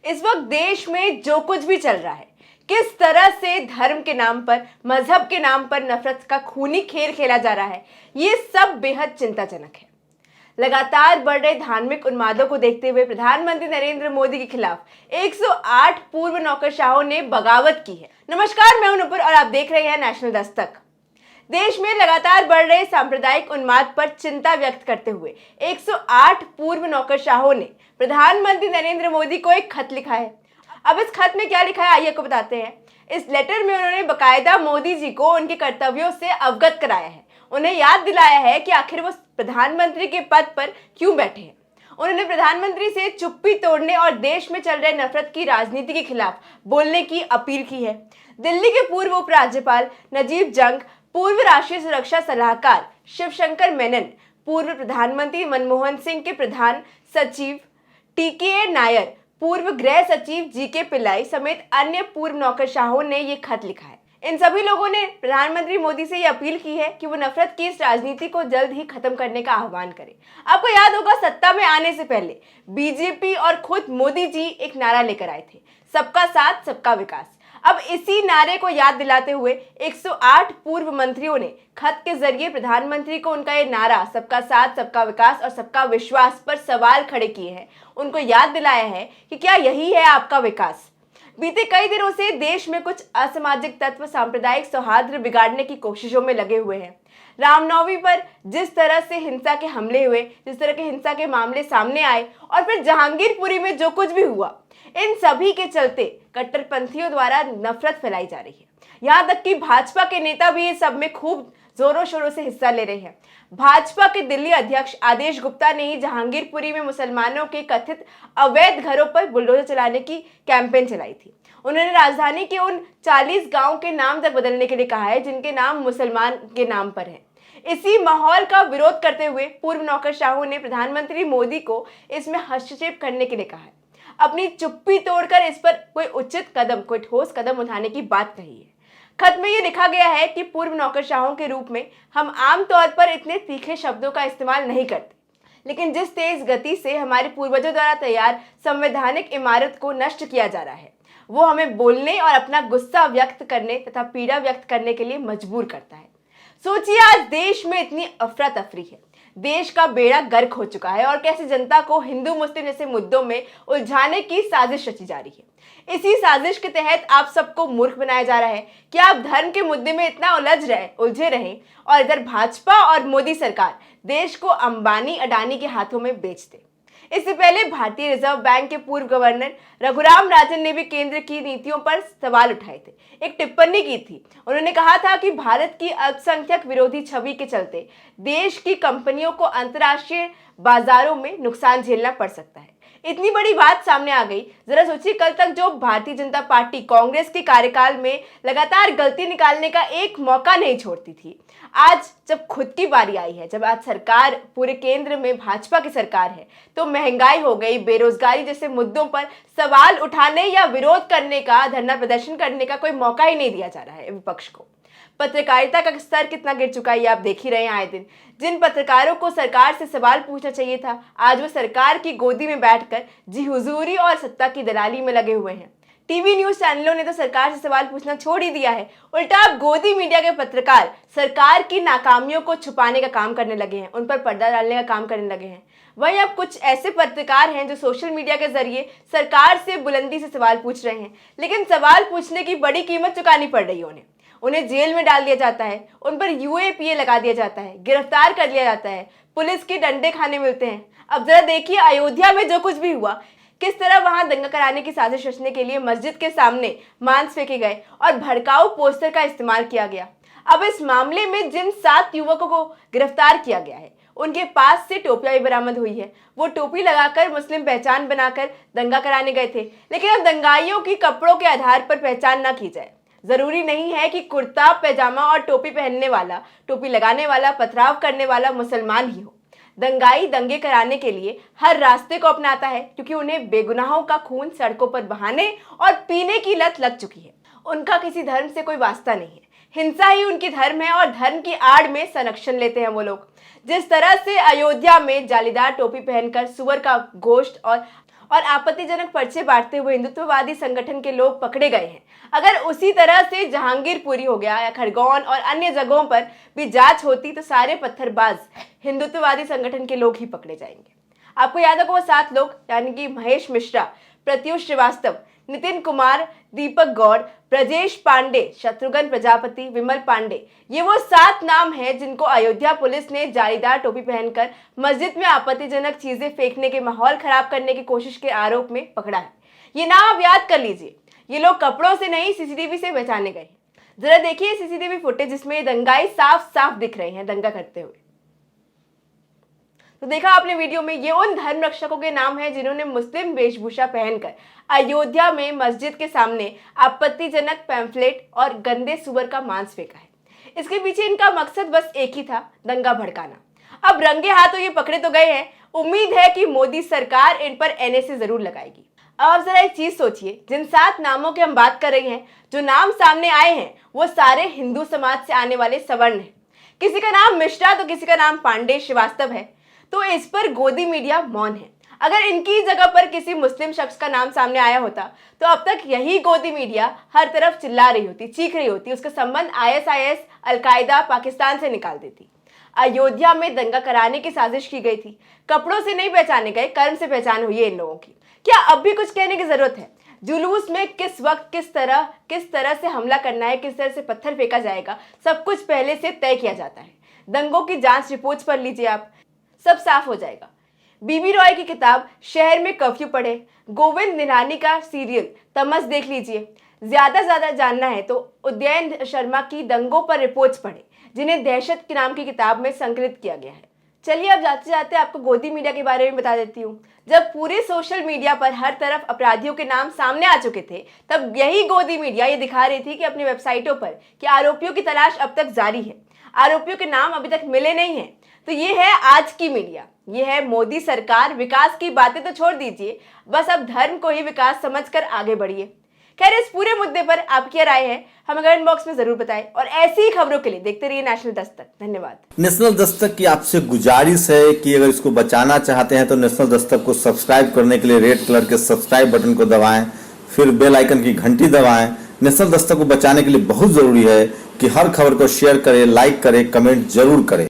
इस वक्त देश में जो कुछ भी चल रहा है, किस तरह से धर्म के नाम पर, मजहब के नाम पर नफरत का खूनी खेल खेला जा रहा है, ये सब बेहद चिंताजनक है। लगातार बढ़ रहे धार्मिक उन्मादों को देखते हुए प्रधानमंत्री नरेंद्र मोदी के खिलाफ 108 पूर्व नौकरशाहों ने बगावत की है। नमस्कार, मैं हूं नुपुर और आप देख रहे हैं नेशनल दस्तक। देश में लगातार बढ़ रहे सांप्रदायिक उन्माद पर चिंता व्यक्त करते हुए 108 पूर्व नौकरशाहों ने प्रधानमंत्री नरेंद्र मोदी को एक खत लिखा है। अब इस खत में क्या लिखा है, आइए आपको बताते हैं। इस लेटर में उन्होंने बकायदा मोदी जी को उनके कर्तव्यों से अवगत कराया है, उन्हें याद दिलाया है कि आखिर वो प्रधानमंत्री के पद पर क्यों बैठे हैं। उन्होंने प्रधानमंत्री से चुप्पी तोड़ने और देश में चल रहे नफरत की राजनीति के खिलाफ बोलने की अपील की है। दिल्ली के पूर्व उपराज्यपाल नजीब जंग, पूर्व राष्ट्रीय सुरक्षा सलाहकार शिवशंकर मेनन, पूर्व प्रधानमंत्री मनमोहन सिंह के प्रधान सचिव टीके नायर, पूर्व गृह सचिव जीके पिल्लाई समेत अन्य पूर्व नौकरशाहों ने ये खत लिखा है। इन सभी लोगों ने प्रधानमंत्री मोदी से ये अपील की है कि वो नफरत की इस राजनीति को जल्द ही खत्म करने का आह्वान करें। आपको याद होगा, सत्ता में आने से पहले बीजेपी और खुद मोदी जी एक नारा लेकर आए थे, सबका साथ सबका विकास। अब इसी नारे को याद दिलाते हुए 108 पूर्व मंत्रियों ने खत के जरिए प्रधानमंत्री को उनका ये नारा सबका साथ सबका विकास और सबका विश्वास पर सवाल खड़े किए हैं। उनको याद दिलाया है कि क्या यही है आपका विकास। बीते कई दिनों से देश में कुछ असामाजिक तत्व सांप्रदायिक सौहार्द बिगाड़ने की कोशिशों में लगे हुए हैं। रामनवमी पर जिस तरह से हिंसा के हमले हुए, जिस तरह के हिंसा के मामले सामने आए और फिर जहांगीरपुरी में जो कुछ भी हुआ, इन सभी के चलते कट्टरपंथियों द्वारा नफरत फैलाई जा रही है। यहाँ तक कि भाजपा के नेता भी इस सब में खूब जोरों शोरों से हिस्सा ले रहे हैं। भाजपा के दिल्ली अध्यक्ष आदेश गुप्ता ने ही जहांगीरपुरी में मुसलमानों के कथित अवैध घरों पर बुलडोजर चलाने की कैंपेन चलाई थी। उन्होंने राजधानी के उन 40 गांव के नाम तक बदलने के लिए कहा है जिनके नाम मुसलमान के नाम पर है। इसी माहौल का विरोध करते हुए पूर्व नौकरशाहों ने प्रधानमंत्री मोदी को इसमें हस्तक्षेप करने के लिए कहा है। अपनी चुप्पी तोड़कर इस पर कोई उचित कदम, कोई ठोस कदम उठाने की बात कही है। खत में ये लिखा गया है कि पूर्व नौकरशाहों के रूप में हम आमतौर पर इतने तीखे शब्दों का इस्तेमाल नहीं करते, लेकिन जिस तेज गति से हमारे पूर्वजों द्वारा तैयार संवैधानिक इमारत को नष्ट किया जा रहा है, वो हमें बोलने और अपना गुस्सा व्यक्त करने तथा पीड़ा व्यक्त करने के लिए मजबूर करता है। सोचिए, आज देश में इतनी अफरा तफरी है, देश का बेड़ा गर्क हो चुका है और कैसे जनता को हिंदू मुस्लिम जैसे मुद्दों में उलझाने की साजिश रची जा रही है। इसी साजिश के तहत आप सबको मूर्ख बनाया जा रहा है कि आप धर्म के मुद्दे में इतना उलझे रहें और इधर भाजपा और मोदी सरकार देश को अंबानी अडानी के हाथों में बेच दे। इससे पहले भारतीय रिजर्व बैंक के पूर्व गवर्नर रघुराम राजन ने भी केंद्र की नीतियों पर सवाल उठाए थे, एक टिप्पणी की थी। उन्होंने कहा था कि भारत की अल्पसंख्यक विरोधी छवि के चलते देश की कंपनियों को अंतर्राष्ट्रीय बाजारों में नुकसान झेलना पड़ सकता है। इतनी बड़ी बात सामने आ गई। जरा सोचिए, कल तक जो भारतीय जनता पार्टी कांग्रेस के कार्यकाल में लगातार गलती निकालने का एक मौका नहीं छोड़ती थी, आज जब खुद की बारी आई है, जब आज सरकार पूरे केंद्र में भाजपा की सरकार है, तो महंगाई हो गई, बेरोजगारी जैसे मुद्दों पर सवाल उठाने या विरोध करने का, धरना प्रदर्शन करने का कोई मौका ही नहीं दिया जा रहा है विपक्ष को। पत्रकारिता का स्तर कितना गिर चुका है, ये आप देख ही रहे हैं आए दिन। जिन पत्रकारों को सरकार से सवाल पूछना चाहिए था, आज वो सरकार की गोदी में बैठकर जी हुजूरी और सत्ता की दलाली में लगे हुए हैं। टीवी न्यूज चैनलों ने तो सरकार से सवाल पूछना छोड़ ही दिया है। उल्टा अब गोदी मीडिया के पत्रकार सरकार की नाकामियों को छुपाने का काम करने लगे हैं, उन पर पर्दा डालने का काम करने लगे हैं। वहीं अब कुछ ऐसे पत्रकार हैं जो सोशल मीडिया के जरिए सरकार से बुलंदी से सवाल पूछ रहे हैं, लेकिन सवाल पूछने की बड़ी कीमत चुकानी पड़ रही है उन्हें जेल में डाल दिया जाता है, उन पर यूएपीए लगा दिया जाता है, गिरफ्तार कर लिया जाता है, पुलिस के डंडे खाने मिलते हैं। अब जरा देखिए, अयोध्या में जो कुछ भी हुआ, किस तरह वहां दंगा कराने की साजिश रचने के लिए मस्जिद के सामने मांस फेंके गए और भड़काऊ पोस्टर का इस्तेमाल किया गया। अब इस मामले में जिन 7 युवकों को गिरफ्तार किया गया है, उनके पास से टोपियां भी बरामद हुई है। वो टोपी लगाकर मुस्लिम पहचान बनाकर दंगा कराने गए थे, लेकिन अब दंगाइयों की कपड़ों के आधार पर पहचान न की जाए। जरूरी नहीं है कि कुर्ता पैजामा और टोपी पहनने वाला, टोपी लगाने वाला, पथराव करने वाला मुसलमान ही हो। दंगाई दंगे कराने के लिए हर रास्ते को अपनाता है, क्योंकि उन्हें बेगुनाहों का खून सड़कों पर बहाने और पीने की लत लग चुकी है। उनका किसी धर्म से कोई वास्ता नहीं है, हिंसा ही उनकी धर्म है और धर्म की आड़ में संरक्षण लेते हैं वो लोग। जिस तरह से अयोध्या में जालीदार टोपी पहनकर सुअर का गोश्त और आपत्तिजनक पर्चे बांटते हुए हिंदुत्ववादी संगठन के लोग पकड़े गए हैं। अगर उसी तरह से जहांगीरपुरी हो गया या खरगोन और अन्य जगहों पर भी जांच होती तो सारे पत्थरबाज हिंदुत्ववादी संगठन के लोग ही पकड़े जाएंगे। आपको याद होगा वो 7 लोग, यानी कि महेश मिश्रा, प्रत्युष श्रीवास्तव, नितिन कुमार, दीपक गौड़, ब्रजेश पांडे, शत्रुघ्न प्रजापति, विमल पांडे, ये वो 7 नाम हैं जिनको अयोध्या पुलिस ने जालीदार टोपी पहनकर मस्जिद में आपत्तिजनक चीजें फेंकने के माहौल खराब करने की कोशिश के आरोप में पकड़ा है। ये नाम आप याद कर लीजिए। ये लोग कपड़ों से नहीं, सीसीटीवी से पहचाने गए। जरा देखिए सीसीटीवी फुटेज, जिसमें दंगाई साफ साफ दिख रहे हैं दंगा करते हुए। तो देखा आपने वीडियो में, ये उन धर्म रक्षकों के नाम हैं जिन्होंने मुस्लिम वेशभूषा पहनकर अयोध्या में मस्जिद के सामने आपत्तिजनक पैम्फलेट और गंदे सुअर का मांस फेंका है। इसके पीछे इनका मकसद बस एक ही था, दंगा भड़काना। अब रंगे हाथों ये पकड़े तो गए हैं, उम्मीद है कि मोदी सरकार इन पर एनएसए जरूर लगाएगी। अब आप जरा एक चीज सोचिए, जिन 7 नामों की हम बात कर रहे हैं, जो नाम सामने आए हैं वो सारे हिंदू समाज से आने वाले सवर्ण हैं। किसी का नाम मिश्रा तो किसी का नाम पांडे श्रीवास्तव है, तो इस पर गोदी मीडिया मौन है। अगर इनकी जगह पर किसी मुस्लिम शख्स का नाम सामने आया होता तो अब तक यही गोदी मीडिया हर तरफ चिल्ला रही होती, चीख रही होती, उसका संबंध आईएसआईएस, अलकायदा, पाकिस्तान से निकाल देती। अयोध्या में दंगा कराने की साजिश की गई थी। कपड़ों से नहीं पहचाने गए, कर्म से पहचान हुई है इन लोगों की। क्या अब भी कुछ कहने की जरूरत है? जुलूस में किस वक्त किस तरह से हमला करना है, किस तरह से पत्थर फेंका जाएगा, सब कुछ पहले से तय किया जाता है। दंगों की जांच रिपोर्ट्स पढ़ लीजिए आप, सब साफ हो जाएगा। बीबी रॉय की किताब शहर में कर्फ्यू पढ़े, गोविंद निरानी का सीरियल तमस देख लीजिए। ज्यादा जानना है तो उदयन शर्मा की दंगों पर रिपोर्ट्स पढ़े, जिन्हें दहशत के नाम की किताब में संकलित किया गया है। चलिए अब जाते जाते आपको गोदी मीडिया के बारे में बता देती हूँ। जब पूरे सोशल मीडिया पर हर तरफ अपराधियों के नाम सामने आ चुके थे, तब यही गोदी मीडिया ये दिखा रही थी कि अपनी वेबसाइटों पर कि आरोपियों की तलाश अब तक जारी है, आरोपियों के नाम अभी तक मिले नहीं हैं। तो ये है आज की मीडिया, ये है मोदी सरकार। विकास की बातें तो छोड़ दीजिए, बस अब धर्म को ही विकास समझकर आगे बढ़िए। खैर, इस पूरे मुद्दे पर आपकी क्या राय है हमें कमेंट बॉक्स में जरूर बताएं, और ऐसी ही खबरों के लिए देखते रहिए नेशनल दस्तक। धन्यवाद। नेशनल दस्तक की आपसे गुजारिश है कि अगर इसको बचाना चाहते हैं तो नेशनल दस्तक को सब्सक्राइब करने के लिए रेड कलर के सब्सक्राइब बटन को दबाएं, फिर बेल आइकन की घंटी दबाएं। नेशनल दस्तक को बचाने के लिए बहुत जरूरी है कि हर खबर को शेयर करें, लाइक करें, कमेंट जरूर करें।